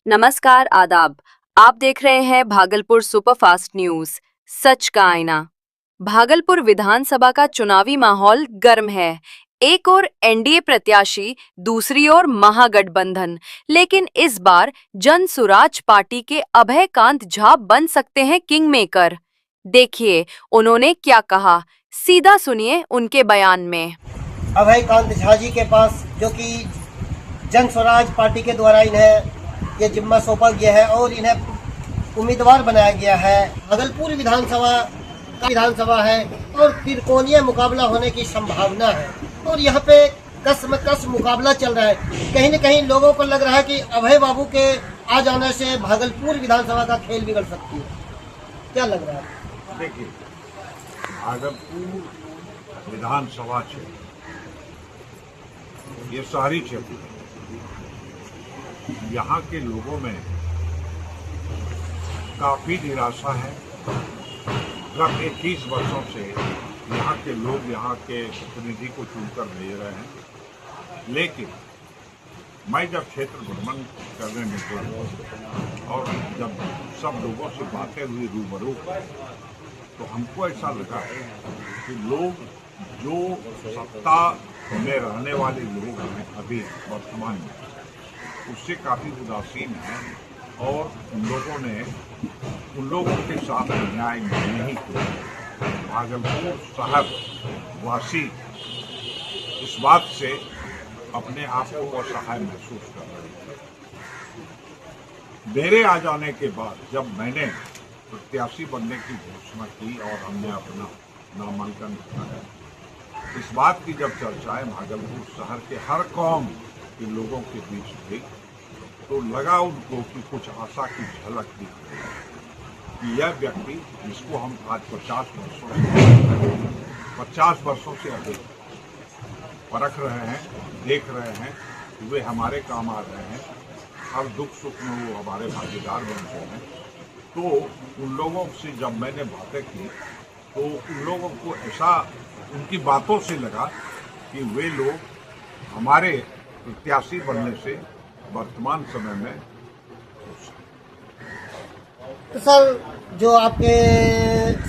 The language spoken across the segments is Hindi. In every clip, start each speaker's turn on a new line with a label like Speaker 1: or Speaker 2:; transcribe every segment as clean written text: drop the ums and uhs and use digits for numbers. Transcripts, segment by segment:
Speaker 1: नमस्कार आदाब। आप देख रहे हैं भागलपुर सुपरफास्ट न्यूज। सच का आईना। भागलपुर विधानसभा का चुनावी माहौल गर्म है। एक ओर एनडीए प्रत्याशी, दूसरी ओर महागठबंधन। लेकिन इस बार जन सुराज पार्टी के अभय कांत झा बन सकते हैं किंग मेकर। देखिए उन्होंने क्या कहा, सीधा सुनिए उनके बयान में।
Speaker 2: अभय कांत झा जी के पास, जो कि जन स्वराज पार्टी के द्वारा इन्हें ये जिम्मा सौंपा गया है और इन्हें उम्मीदवार बनाया गया है। भागलपुर विधानसभा है और त्रिकोणीय मुकाबला होने की संभावना है और यहाँ पे कस मुकाबला चल रहा है। कहीं न कहीं लोगों को लग रहा है कि अभय बाबू के आ जाने से भागलपुर विधानसभा का खेल बिगड़ सकती है। क्या लग रहा है?
Speaker 3: देखिए, भागलपुर विधानसभा क्षेत्र ये शहरी क्षेत्र है। यहाँ के लोगों में काफी निराशा है। गत 21 वर्षों से यहाँ के लोग यहाँ के प्रतिनिधि को चुनकर भेज रहे हैं, लेकिन मैं जब क्षेत्र भ्रमण करने निकला और जब सब लोगों से बातें हुई रूबरू, तो हमको ऐसा लगा कि लोग जो सत्ता में रहने वाले लोग हैं अभी वर्तमान में, उससे काफ़ी उदासीन हैं और उन लोगों के साथ न्याय नहीं किया। भागलपुर शहर वासी इस बात से अपने आप को असहाय महसूस कर रहे हैं। मेरे आ जाने के बाद जब मैंने प्रत्याशी बनने की घोषणा की और हमने अपना नामांकन कराया, इस बात की जब चर्चाएं भागलपुर शहर के हर कौम के लोगों के बीच हुई, तो लगा उनको कि कुछ आशा की झलक दिख रही है कि यह व्यक्ति, जिसको हम आज 50 वर्षों से अधिक परख रहे हैं, देख रहे हैं, वे हमारे काम आ रहे हैं, हर दुख सुख में वो हमारे भागीदार बनते हैं। तो उन लोगों से जब मैंने बातें की, तो उन लोगों को ऐसा उनकी बातों से लगा कि वे लोग हमारे प्रत्याशी बनने से वर्तमान समय में।
Speaker 2: तो सर, जो आपके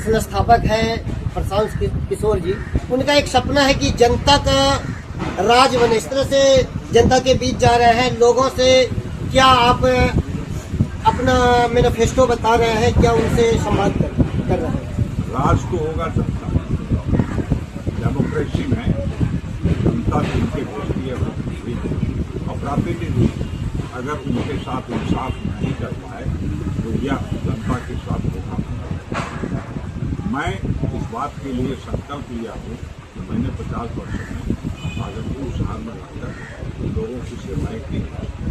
Speaker 2: संस्थापक हैं प्रशांत किशोर जी, उनका एक सपना है कि जनता का राज बने। इस तरह से जनता के बीच जा रहे हैं लोगों से। क्या आप अपना मैनिफेस्टो बता रहे हैं? क्या उनसे संवाद कर रहे हैं?
Speaker 3: राज तो होगा जनता। डेमोक्रेसी में जनता जिनके भेजती है और प्रतिनिधि अगर उनके साथ इंसाफ नहीं कर पाए तो यह जनता के साथ होगा। मैं इस बात के लिए संकल्प लिया हूँ कि मैंने 50 वर्षों में भागलपुर शहर में रहकर लोगों की सेवाएं की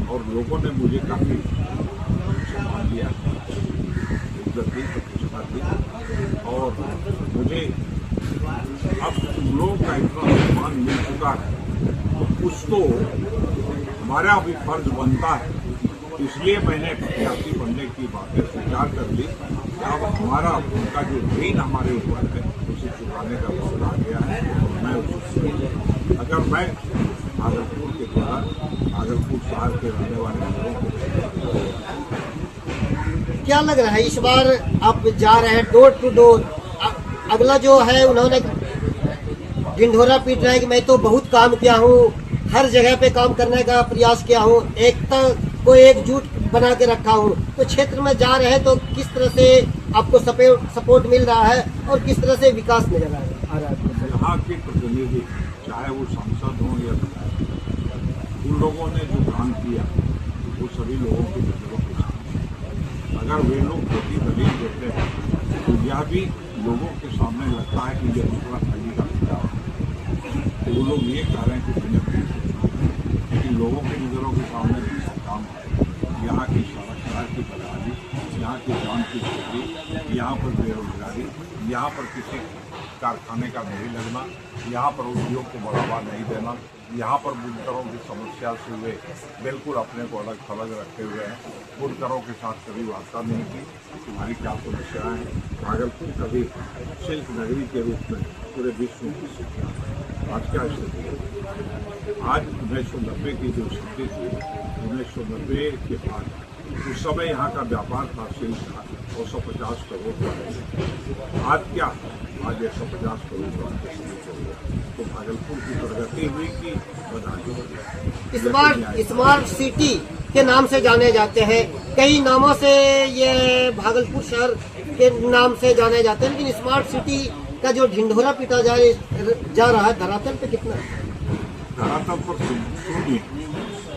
Speaker 3: और लोगों ने मुझे काफ़ी सम्मान दिया, इज्जत दी, प्रतिष्ठा दी और मुझे अब लोगों का इतना सम्मान मिल चुका है, तो कुछ तो हमारा भी फर्ज बनता है। इसलिए मैंने प्रत्याशी बनने की बातें स्वीकार कर ली। अब हमारा उनका जो ऋण हमारे ऊपर है उसे चुकाने का वक्त आ गया है। मैं अगर मैं भागलपुर के द्वारा भागलपुर शहर के रहने वाले लोगों को,
Speaker 2: क्या लग रहा है इस बार आप जा रहे हैं डोर टू डोर? अगला जो है, उन्होंने ढिंढोरा पीट रहा है कि मैं तो बहुत काम किया हूँ, हर जगह पे काम करने का प्रयास किया हूँ, एकता को एकजुट बना के रखा हूँ। तो क्षेत्र में जा रहे हैं तो किस तरह से आपको सपोर्ट मिल रहा है और किस तरह से विकास नजर आ रहा है?
Speaker 3: यहाँ के प्रतिनिधि, चाहे वो सांसद हों या विधायक, उन लोगों ने जो काम किया वो सभी लोगों की नजरों के सामने। अगर वे लोग छोटी दलील देते हैं तो यह भी लोगों के सामने लगता है कि यह दूसरा फैली का खिलाफ है। तो वो लोग ये कह रहे हैं कि मैंने अपनी सोचा, लेकिन लोगों की नज़रों के सामने भी काम है। यहाँ की शहर की बदहाली, यहाँ की जान की खेती, यहाँ पर बेरोजगारी, यहाँ पर किसी कारखाने का नहीं लगना, यहाँ पर उद्योग को बढ़ावा नहीं देना, यहाँ पर बुनकरों की समस्या से वे बिल्कुल अपने को अलग थलग रखे हुए हैं। बुनकरों के साथ कभी वार्ता नहीं की, तुम्हारी क्या समस्याएँ हैं। भागलपुर कभी सिल्क नगरी के रूप में पूरे विश्व में आज क्या स्थिति है? आज 1990 की जो स्थिति थी, 1990 के बाद उस समय यहाँ का व्यापार था, सिल्क था, 250 करोड़ का। आज क्या, आज 150 करोड़ का। तो भागलपुर की प्रगति हुई कि बधाई।
Speaker 2: स्मार्ट सिटी के नाम से जाने जाते हैं, कई नामों से ये भागलपुर शहर के नाम से जाने जाते हैं, लेकिन स्मार्ट सिटी का जो ढिंढोरा पीटा जा रहा है धरातल पे कितना?
Speaker 3: धरातल पर शून्य।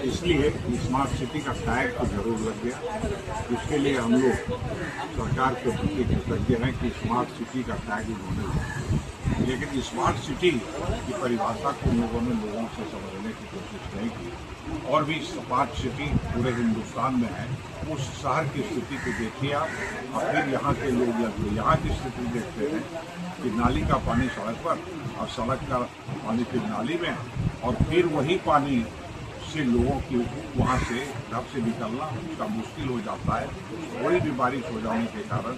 Speaker 3: इसलिए स्मार्ट सिटी का टैग तो जरूर लग गया। इसके लिए हम लोग सरकार के प्रति कृतज्ञ हैं कि स्मार्ट सिटी का टैग उन्होंने दिया। लेकिन स्मार्ट सिटी की परिभाषा को लोगों से समझने की कोशिश नहीं की। और भी स्मार्ट सिटी पूरे हिंदुस्तान में है। उस शहर की स्थिति को देखिए आप, और फिर यहाँ के लोग यहाँ की स्थिति देखते हैं कि नाली का पानी सड़क पर और सड़क का पानी फिर नाली में, और फिर वही पानी से लोगों की वहाँ से घर से निकलना उसका मुश्किल हो जाता है। कोई भी बारिश हो जाने के कारण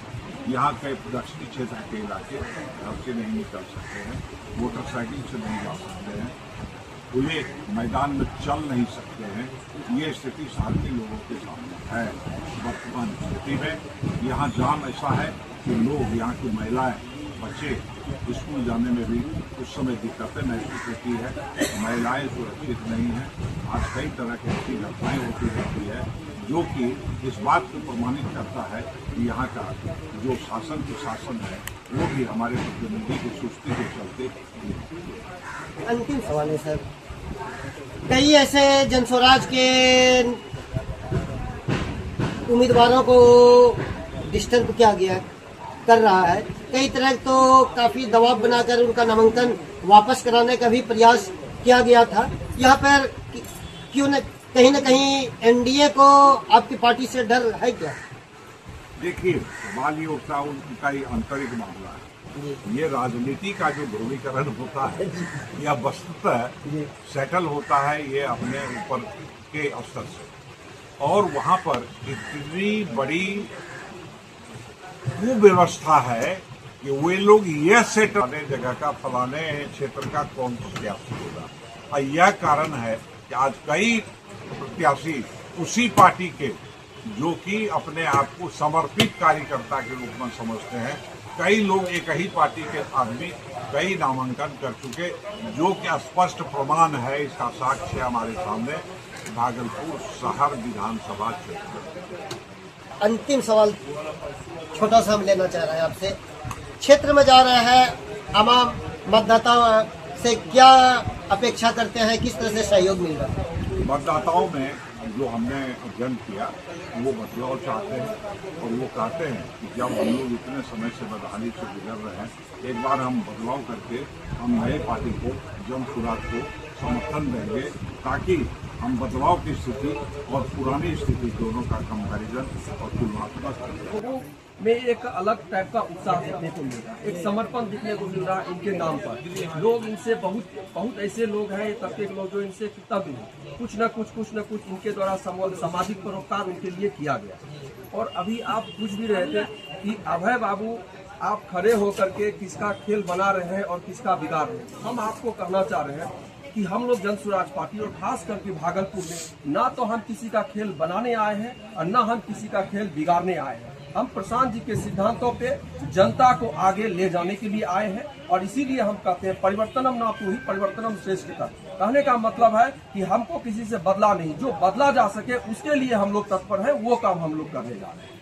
Speaker 3: यहाँ के दक्षिणी क्षेत्र के इलाके घर से नहीं निकल सकते हैं, मोटरसाइकिल से नहीं जा सकते हैं, खुले मैदान में चल नहीं सकते हैं। ये स्थिति शहर के लोगों के सामने है। वर्तमान स्थिति में यहाँ जाम ऐसा है कि लोग, यहाँ की महिलाएं, बच्चे स्कूल जाने में भी उस समय दिक्कतें महसूस होती है। महिलाएं सुरक्षित नहीं हैं। आज कई तरह की ऐसी घटनाएं होती रहती है जो कि इस बात को प्रमाणित करता है कि यहाँ का जो शासन है वो भी हमारे प्रतिनिधि की सुस्ती के चलते।
Speaker 2: अंतिम सवाल है सर, कई ऐसे जनस्वराज के उम्मीदवारों को डिस्टर्ब किया गया कर रहा है, कई तरह तो काफी दबाव बनाकर उनका नामांकन वापस कराने का भी प्रयास किया गया था। यहाँ पर क्यों न कहीं एनडीए को आपकी पार्टी से डर है क्या?
Speaker 3: देखिए, सवाल ये उठता है, उनका ही आंतरिक मामला है। ये राजनीति का जो ध्रुवीकरण होता है या वस्तुतः सेटल होता है ये अपने ऊपर के स्तर से, और वहाँ पर इतनी बड़ी कुव्यवस्था है कि वे लोग यह सेटल फलाने जगह का, फलाने क्षेत्र का कौन प्रत्याशी होगा। और यह कारण है कि आज कई प्रत्याशी उसी पार्टी के, जो कि अपने आप को समर्पित कार्यकर्ता के रूप में समझते हैं, कई लोग एक ही पार्टी के आदमी कई नामांकन कर चुके, जो कि स्पष्ट प्रमाण है। इसका साक्ष्य हमारे सामने भागलपुर शहर विधानसभा क्षेत्र।
Speaker 2: अंतिम सवाल छोटा सा हम लेना चाह रहे हैं आपसे, क्षेत्र में जा रहे हैं आम मतदाताओं से क्या अपेक्षा करते हैं, किस तरह से सहयोग मिल रहा है?
Speaker 3: मतदाताओं में जो हमने अध्ययन किया वो बदलाव चाहते हैं, और वो कहते हैं कि जब हम लोग इतने समय से बदहाली से गुजर रहे हैं, एक बार हम बदलाव करके हम नए पार्टी को, जनसुराज को समर्थन देंगे, ताकि हम बदलाव की स्थिति और पुरानी स्थिति दोनों का कंपैरिजन और तुलनात्मक
Speaker 4: लोगों में एक अलग टाइप का उत्साह देखने को मिल रहा है, एक समर्पण देखने को मिल रहा है इनके नाम पर। लोग इनसे बहुत ऐसे लोग हैं, तबके के लोग जो इनसे कृतज्ञ हैं, कुछ न कुछ इनके द्वारा सामाजिक परोपकार उनके लिए किया गया। और अभी आप पूछ भी रहे थे कि अभय बाबू आप खड़े होकर के किसका खेल बना रहे हैं और किसका बिगाड़ रहे हैं। हम आपको कहना चाह रहे हैं कि हम लोग जनसुराज पार्टी और खास करके भागलपुर में ना तो हम किसी का खेल बनाने आए हैं और ना हम किसी का खेल बिगाड़ने आए हैं। हम प्रशांत जी के सिद्धांतों पे जनता को आगे ले जाने के लिए आए हैं, और इसीलिए हम कहते हैं परिवर्तनम ना तो ही परिवर्तनम श्रेष्ठता। कहने का मतलब है कि हमको किसी से बदला नहीं, जो बदला जा सके उसके लिए हम लोग तत्पर हैं, वो काम हम लोग करने जा रहे हैं।